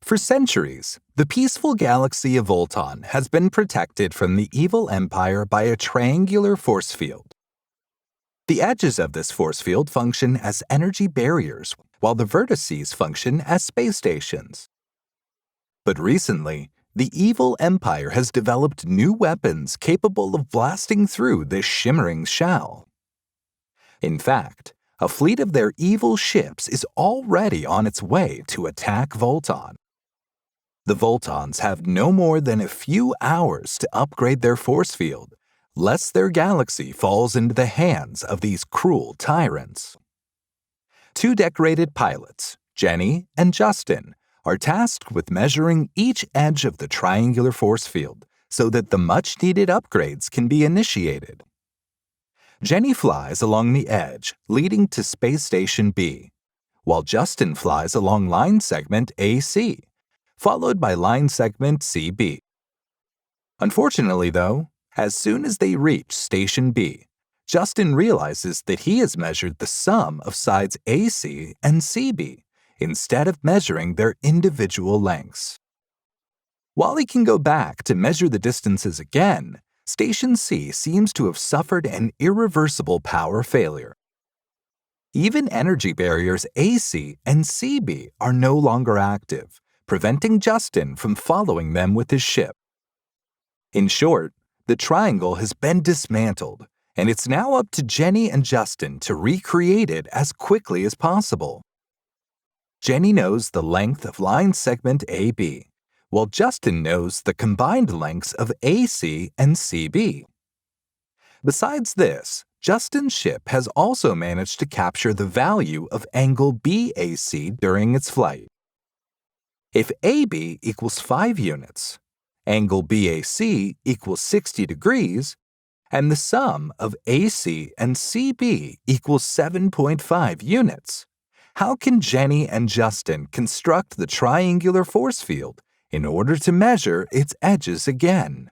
For centuries, the peaceful galaxy of Volton has been protected from the evil empire by a triangular force field. The edges of this force field function as energy barriers, while the vertices function as space stations. But recently, the evil empire has developed new weapons capable of blasting through this shimmering shell. In fact, a fleet of their evil ships is already on its way to attack Volton. The Voltons have no more than a few hours to upgrade their force field, lest their galaxy falls into the hands of these cruel tyrants. Two decorated pilots, Jenny and Justin, are tasked with measuring each edge of the triangular force field so that the much-needed upgrades can be initiated. Jenny flies along the edge leading to Space Station B, while Justin flies along line segment AC, followed by line segment CB. Unfortunately, though, as soon as they reach Station B, Justin realizes that he has measured the sum of sides AC and CB instead of measuring their individual lengths. While he can go back to measure the distances again, Station C seems to have suffered an irreversible power failure. Even energy barriers AC and CB are no longer active, preventing Justin from following them with his ship. In short, the triangle has been dismantled, and it's now up to Jenny and Justin to recreate it as quickly as possible. Jenny knows the length of line segment AB, while Justin knows the combined lengths of AC and CB. Besides this, Justin's ship has also managed to capture the value of angle BAC during its flight. If AB equals 5 units, angle BAC equals 60 degrees, and the sum of AC and CB equals 7.5 units, how can Jenny and Justin construct the triangular force field in order to measure its edges again?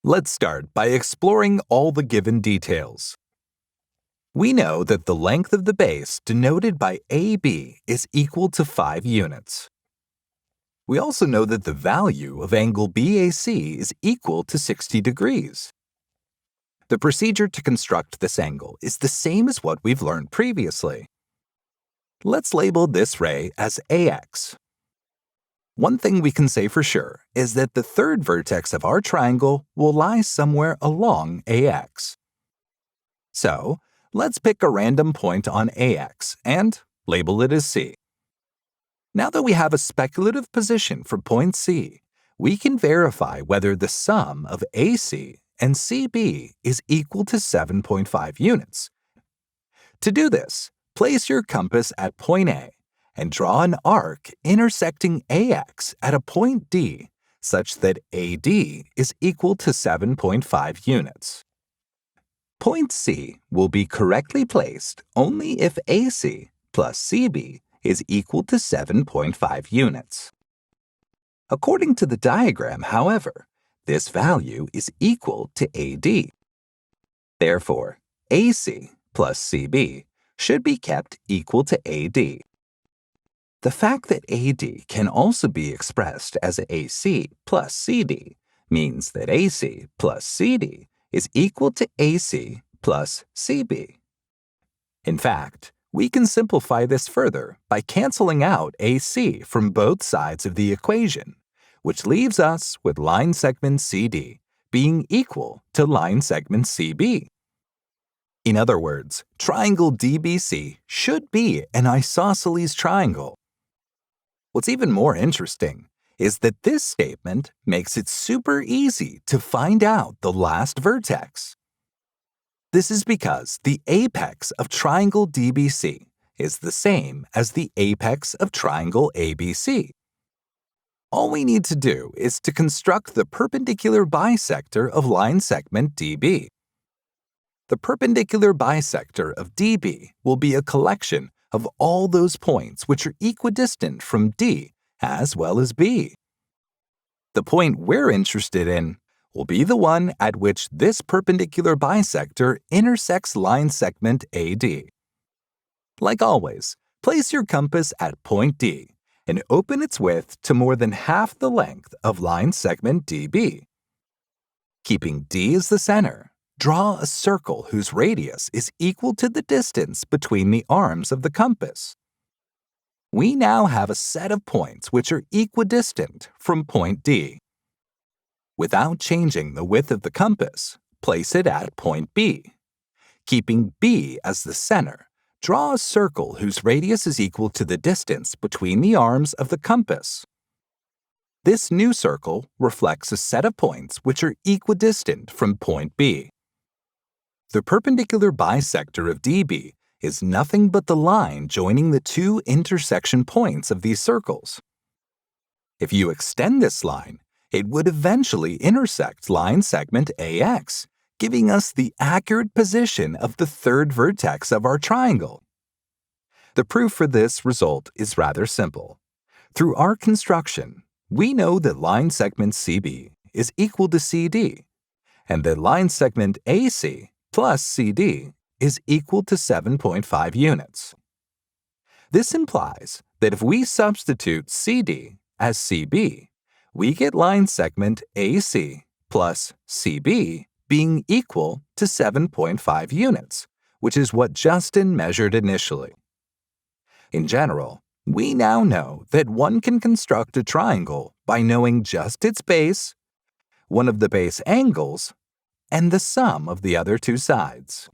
Let's start by exploring all the given details. We know that the length of the base denoted by AB is equal to 5 units. We also know that the value of angle BAC is equal to 60 degrees. The procedure to construct this angle is the same as what we've learned previously. Let's label this ray as AX. One thing we can say for sure is that the third vertex of our triangle will lie somewhere along AX. So, let's pick a random point on AX and label it as C. Now that we have a speculative position for point C, we can verify whether the sum of AC and CB is equal to 7.5 units. To do this, place your compass at point A and draw an arc intersecting AX at a point D such that AD is equal to 7.5 units. Point C will be correctly placed only if AC plus CB is equal to 7.5 units. According to the diagram, however, this value is equal to AD. Therefore, AC plus CB should be kept equal to AD. The fact that AD can also be expressed as AC plus CD means that AC plus CD is equal to AC plus CB. In fact, we can simplify this further by canceling out AC from both sides of the equation, which leaves us with line segment CD being equal to line segment CB. In other words, triangle DBC should be an isosceles triangle. What's even more interesting is that this statement makes it super easy to find out the last vertex. This is because the apex of triangle DBC is the same as the apex of triangle ABC. All we need to do is to construct the perpendicular bisector of line segment DB. The perpendicular bisector of DB will be a collection of all those points which are equidistant from D as well as B. The point we're interested in, will be the one at which this perpendicular bisector intersects line segment AD. Like always, place your compass at point D and open its width to more than half the length of line segment DB. Keeping D as the center, draw a circle whose radius is equal to the distance between the arms of the compass. We now have a set of points which are equidistant from point D. Without changing the width of the compass, place it at point B. Keeping B as the center, draw a circle whose radius is equal to the distance between the arms of the compass. This new circle reflects a set of points which are equidistant from point B. The perpendicular bisector of DB is nothing but the line joining the two intersection points of these circles. If you extend this line, it would eventually intersect line segment AX, giving us the accurate position of the third vertex of our triangle. The proof for this result is rather simple. Through our construction, we know that line segment CB is equal to CD, and that line segment AC plus CD is equal to 7.5 units. This implies that if we substitute CD as CB, we get line segment AC plus CB being equal to 7.5 units, which is what Justin measured initially. In general, we now know that one can construct a triangle by knowing just its base, one of the base angles, and the sum of the other two sides.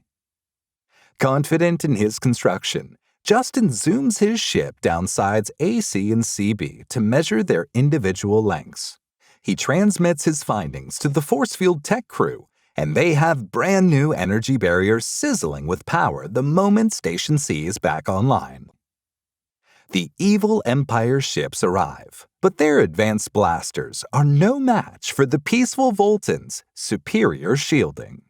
Confident in his construction, Justin zooms his ship down sides AC and CB to measure their individual lengths. He transmits his findings to the forcefield tech crew, and they have brand new energy barriers sizzling with power the moment Station C is back online. The evil Empire ships arrive, but their advanced blasters are no match for the peaceful Volton's superior shielding.